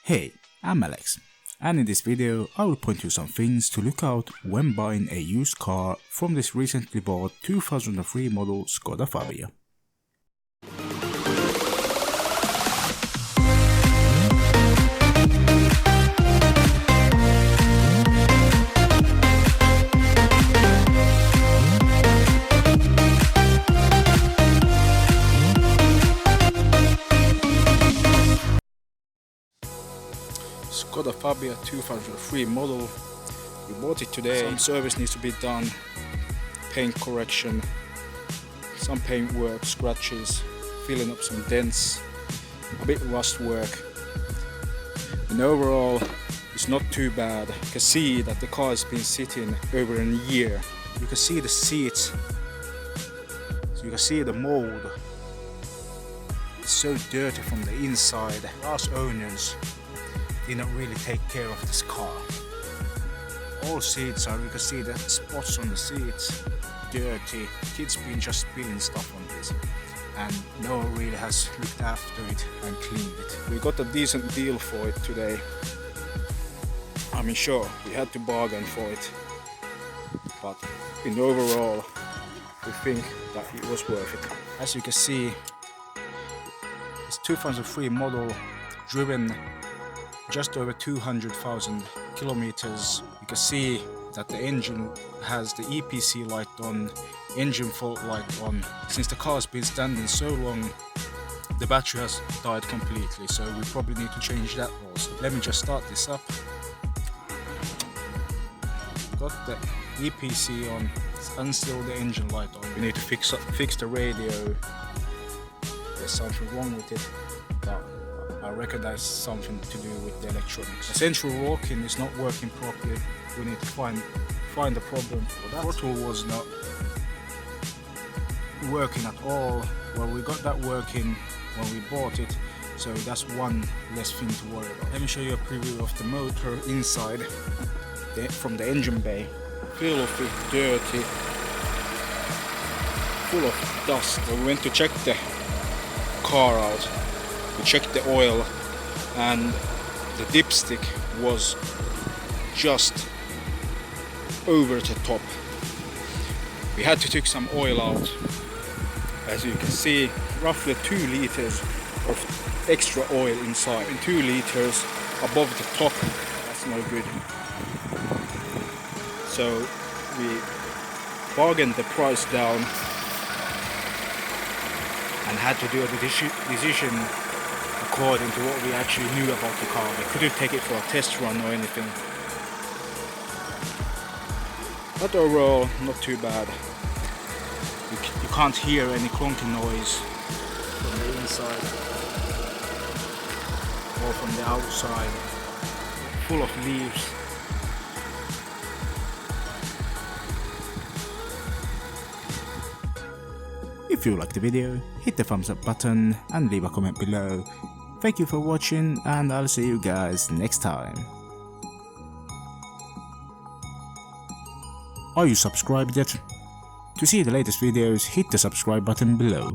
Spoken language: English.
Hey, I'm Alex, and in this video I will point you some things to look out when buying a used car from this recently bought 2003 model Skoda Fabia. Skoda Fabia 2003 model. We bought it today. Some service needs to be done, paint correction, some paint work, scratches, filling up some dents, a bit rust work. And overall it's not too bad. You can see that the car has been sitting over a year. You can see the seats, so you can see the mold. It's so dirty from the inside. Last owners didn't really take care of this car. All seats are, you can see the spots on the seats, dirty. Kids been just spilling stuff on this, and no one really has looked after it and cleaned it. We got a decent deal for it today. I mean, sure, we had to bargain for it, but in overall we think that it was worth it. As you can see, it's 2003 model, driven just over 200,000 kilometers. You can see that the engine has the EPC light on, engine fault light on. Since the car's been standing so long, the battery has died completely, so we probably need to change that also. Let me just start this up. Got the EPC on and still the engine light on. We need to fix the radio. There's something wrong with it, but I reckon that's something to do with the electronics. The central locking is not working properly. We need to find the problem for that. Throttle was not working at all. Well, we got that working when we bought it, so that's one less thing to worry about. Let me show you a preview of the motor inside from the engine bay. Filthy, dirty, full of dust. When we went to check the car out, we checked the oil, and the dipstick was just over the top. We had to take some oil out. As you can see, roughly 2 liters of extra oil inside, and 2 liters above the top. That's no good. So we bargained the price down and had to do a decision according to what we actually knew about the car. We couldn't take it for a test run or anything. But overall, not too bad. You can't hear any clunking noise from the inside or from the outside. Full of leaves. If you liked the video, hit the thumbs up button and leave a comment below. Thank you for watching, and I'll see you guys next time. Are you subscribed yet? To see the latest videos, hit the subscribe button below.